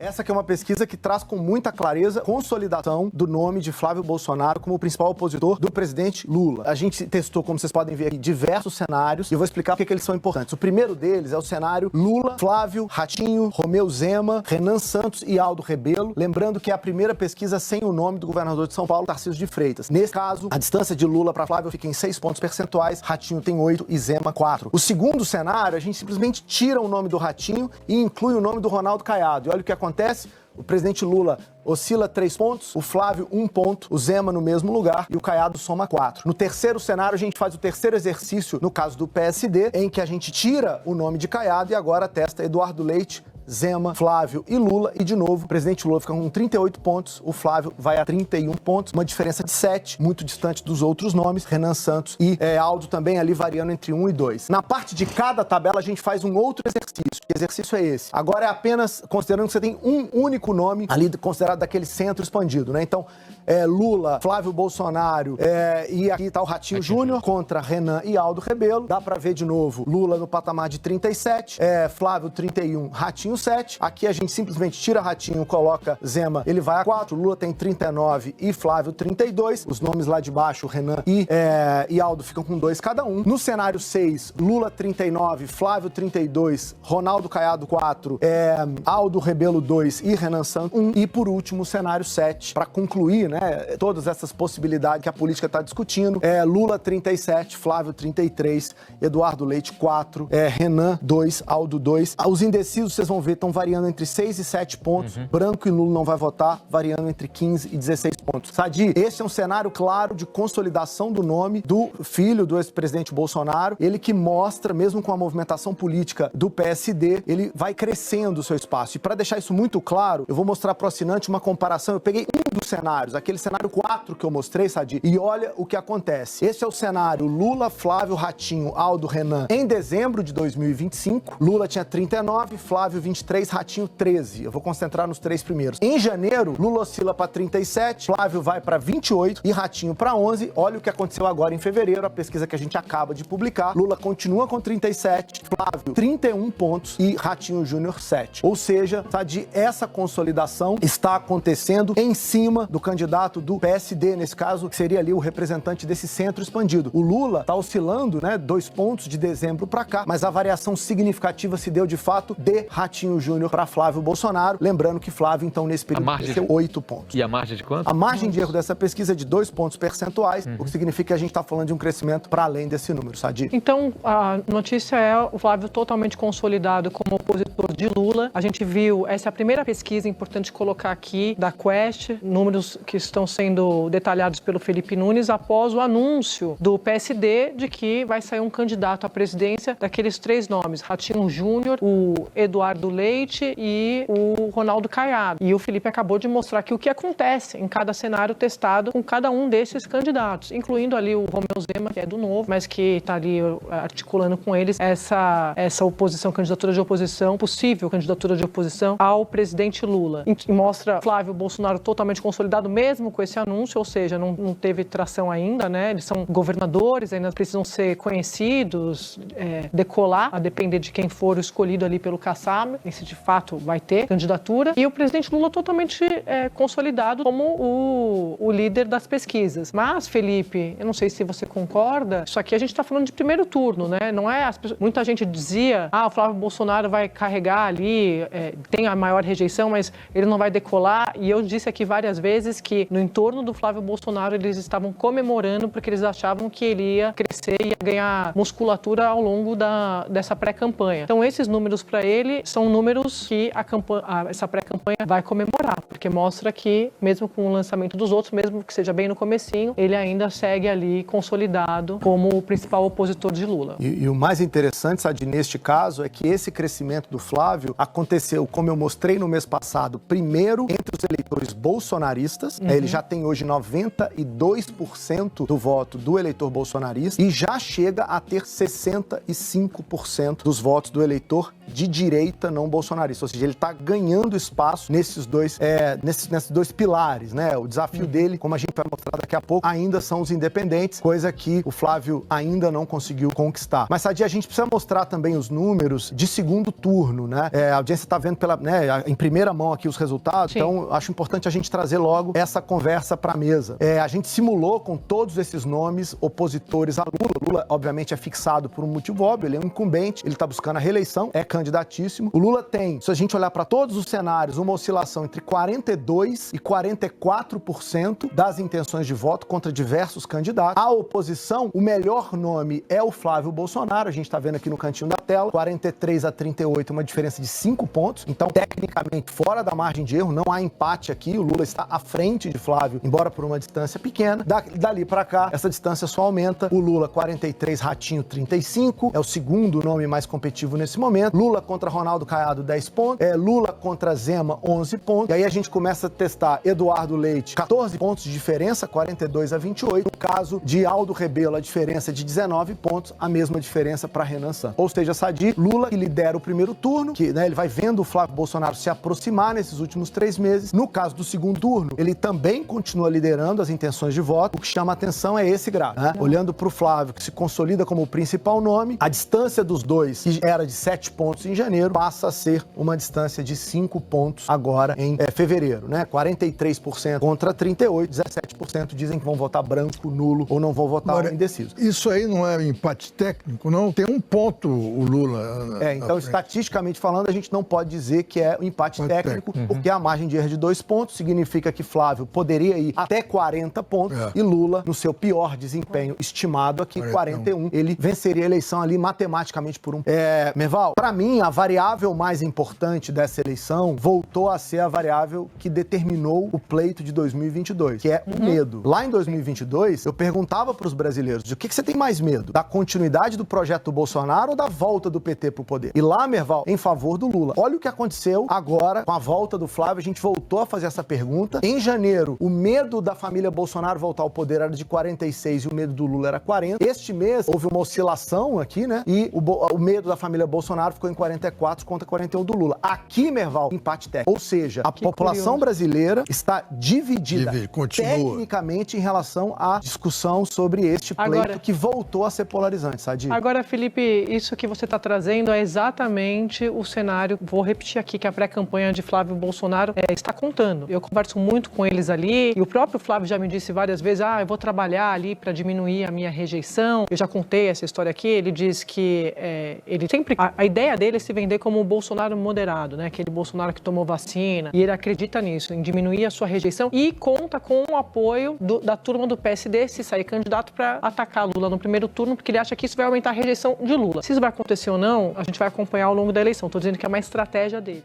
Essa aqui é uma pesquisa que traz com muita clareza consolidação do nome de Flávio Bolsonaro como o principal opositor do presidente Lula. A gente testou, como vocês podem ver aqui, diversos cenários e eu vou explicar por que eles são importantes. O primeiro deles é o cenário Lula, Flávio, Ratinho, Romeu Zema, Renan Santos e Aldo Rebelo. Lembrando que é a primeira pesquisa sem o nome do governador de São Paulo, Tarcísio de Freitas. Nesse caso, a distância de Lula para Flávio fica em 6 pontos percentuais, Ratinho tem 8 e Zema 4. O segundo cenário, a gente simplesmente tira o nome do Ratinho e inclui o nome do Ronaldo Caiado. E olha o que acontece. O presidente Lula oscila 3 pontos, o Flávio 1 ponto, o Zema no mesmo lugar e o Caiado soma 4. No terceiro cenário, a gente faz o terceiro exercício, no caso do PSD, em que a gente tira o nome de Caiado e agora testa Eduardo Leite, Zema, Flávio e Lula. E, de novo, o presidente Lula fica com 38 pontos, o Flávio vai a 31 pontos, uma diferença de 7, muito distante dos outros nomes, Renan Santos e Aldo também ali variando entre 1 e 2. Na parte de cada tabela, a gente faz um outro exercício. Que exercício é esse? Agora é apenas considerando que você tem um único nome ali considerado daquele centro expandido, né? Então, Lula, Flávio Bolsonaro e aqui tá o Ratinho Júnior contra Renan e Aldo Rebelo. Dá pra ver de novo Lula no patamar de 37, Flávio 31, Ratinho 7. Aqui a gente simplesmente tira Ratinho, coloca Zema, ele vai a 4. Lula tem 39 e Flávio 32. Os nomes lá de baixo, Renan e Aldo, ficam com 2 cada um. No cenário 6, Lula 39, Flávio 32, Ronaldo Caiado 4, Aldo Rebelo 2 e Renan Santos 1. E por último, o cenário 7, para concluir, né, todas essas possibilidades que a política está discutindo, Lula 37, Flávio 33, Eduardo Leite 4, Renan 2, Aldo 2. Os indecisos, vocês vão ver, estão variando entre 6 e 7 pontos. Branco e nulo não vai votar, variando entre 15 e 16 pontos. Sadi, esse é um cenário claro de consolidação do nome do filho do ex-presidente Bolsonaro. Ele que mostra, mesmo com a movimentação política do PSD, ele vai crescendo o seu espaço. E para deixar isso muito claro, eu vou mostrar para o assinante uma comparação. Eu peguei um dos cenários, aquele cenário 4 que eu mostrei, Sadi, e olha o que acontece. Esse é o cenário Lula, Flávio, Ratinho, Aldo, Renan em dezembro de 2025. Lula tinha 39, Flávio 23, Ratinho 13. Eu vou concentrar nos 3 primeiros. Em janeiro, Lula oscila para 37, Flávio vai para 28 e Ratinho para 11. Olha o que aconteceu agora em fevereiro, a pesquisa que a gente acaba de publicar. Lula continua com 37, Flávio 31 pontos e Ratinho Júnior 7. Ou seja, Sadi, essa consolidação está acontecendo em cima do candidato do PSD, nesse caso, que seria ali o representante desse centro expandido. O Lula está oscilando, né, 2 pontos de dezembro para cá, mas a variação significativa se deu de fato de Ratinho Júnior para Flávio Bolsonaro. Lembrando que Flávio, então, nesse período, cresceu 8 pontos. E a margem de quanto? A margem de erro dessa pesquisa é de 2 pontos percentuais, o que significa que a gente está falando de um crescimento para além desse número, Sadi. Então, a notícia é o Flávio totalmente consolidado como opositor de Lula. A gente viu, essa é a primeira pesquisa, importante colocar aqui, da Quest, números que estão sendo detalhados pelo Felipe Nunes após o anúncio do PSD de que vai sair um candidato à presidência daqueles 3 nomes, Ratinho Júnior, o Eduardo Leite e o Ronaldo Caiado. E o Felipe acabou de mostrar aqui o que acontece em cada cenário testado com cada um desses candidatos, incluindo ali o Romeu Zema, que é do Novo, mas que está ali articulando com eles essa oposição, candidatura de oposição, possível candidatura de oposição ao presidente Lula. E mostra Flávio Bolsonaro totalmente consolidado, mesmo com esse anúncio, ou seja, não teve tração ainda, né? Eles são governadores, ainda precisam ser conhecidos, decolar, a depender de quem for o escolhido ali pelo Kassab, se de fato vai ter candidatura. E o presidente Lula totalmente consolidado como o líder das pesquisas. Mas, Felipe, eu não sei se você concorda, isso aqui a gente está falando de primeiro turno, né? Não é muita gente dizia, o Flávio Bolsonaro vai carregar ali, tem a maior rejeição, mas ele não vai decolar. E eu disse aqui várias vezes que no entorno do Flávio Bolsonaro eles estavam comemorando porque eles achavam que ele ia crescer e ia ganhar musculatura ao longo dessa pré-campanha. Então esses números para ele são números que essa pré-campanha vai comemorar, porque mostra que mesmo com o lançamento dos outros, mesmo que seja bem no comecinho, ele ainda segue ali consolidado como o principal opositor de Lula. E o mais interessante, Sadi, neste caso, é que esse crescimento do Flávio aconteceu, como eu mostrei no mês passado, primeiro entre os eleitores bolsonaristas bolsonaristas. Ele já tem hoje 92% do voto do eleitor bolsonarista e já chega a ter 65% dos votos do eleitor de direita não bolsonarista. Ou seja, ele está ganhando espaço nesses dois pilares, né? O desafio dele, como a gente vai mostrar daqui a pouco, ainda são os independentes, coisa que o Flávio ainda não conseguiu conquistar. Mas, Sadi, a gente precisa mostrar também os números de segundo turno, né? A audiência está vendo em primeira mão aqui os resultados, Sim. Então acho importante a gente trazer logo essa conversa para a mesa. A gente simulou com todos esses nomes opositores a Lula. Lula, obviamente, é fixado por um motivo óbvio, ele é um incumbente, ele está buscando a reeleição, é candidatíssimo. O Lula tem, se a gente olhar para todos os cenários, uma oscilação entre 42% e 44% das intenções de voto contra diversos candidatos. A oposição, o melhor nome é o Flávio Bolsonaro, a gente está vendo aqui no cantinho da tela, 43-38, uma diferença de 5 pontos. Então, tecnicamente, fora da margem de erro, não há empate aqui, o Lula está à frente de Flávio, embora por uma distância pequena. Dali para cá, essa distância só aumenta. O Lula, 43, Ratinho, 35, é o segundo nome mais competitivo nesse momento. Lula contra Ronaldo Caiado, 10 pontos. Lula contra Zema, 11 pontos. E aí a gente começa a testar Eduardo Leite, 14 pontos de diferença, 42-28. No caso de Aldo Rebelo, a diferença é de 19 pontos, a mesma diferença para Renan Santos. Ou seja, Sadi, Lula que lidera o primeiro turno, que ele vai vendo o Flávio Bolsonaro se aproximar nesses últimos 3 meses. No caso do segundo turno, ele também continua liderando as intenções de voto. O que chama a atenção é esse gráfico, né? Olhando para o Flávio, que se consolida como o principal nome, a distância dos dois, que era de 7 pontos em janeiro, passa a ser uma distância de 5 pontos agora em fevereiro, né? 43% contra 38%, 17% dizem que vão votar branco, nulo ou não vão votar indeciso. Isso aí não é empate técnico, não? Tem um ponto o Lula. Então, estatisticamente falando, a gente não pode dizer que é um empate técnico, porque a margem de erro de 2 pontos significa que Flávio poderia ir até 40 pontos e Lula, no seu pior desempenho estimado aqui, 41, ele venceria a eleição ali matematicamente por um. Merval, para mim, a variável mais importante dessa eleição voltou a ser a variável que determinou o pleito de 2022, que é o medo. Lá em 2022, eu perguntava para os brasileiros, de o que você tem mais medo? Da continuidade do projeto do Bolsonaro ou da volta do PT pro poder? E lá, Merval, em favor do Lula. Olha o que aconteceu agora com a volta do Flávio, a gente voltou a fazer essa pergunta. Em janeiro, o medo da família Bolsonaro voltar ao poder era de 46 e o medo do Lula era 40. Este mês, houve uma oscilação aqui, né? E o medo da família Bolsonaro ficou em 44 contra 41 do Lula. Aqui, Merval, empate técnico. Ou seja, a população brasileira está dividida tecnicamente em relação à discussão sobre este pleito que voltou a ser polarizante, Sadi. Agora, Felipe, isso que você está trazendo é exatamente o cenário, vou repetir aqui, que a pré-campanha de Flávio Bolsonaro está contando. Eu converso muito com eles ali, e o próprio Flávio já me disse várias vezes, eu vou trabalhar ali para diminuir a minha rejeição. Eu já contei essa história aqui, ele diz que ele sempre... A ideia dele é se vender como um Bolsonaro moderado, né? Aquele Bolsonaro que tomou vacina, e ele acredita nisso, em diminuir a sua rejeição, e conta com o apoio da turma do PSD se sair candidato para atacar Lula no primeiro turno, porque ele acha que isso vai aumentar a rejeição de Lula. Se isso vai acontecer ou não, a gente vai acompanhar ao longo da eleição. Estou dizendo que é uma estratégia dele.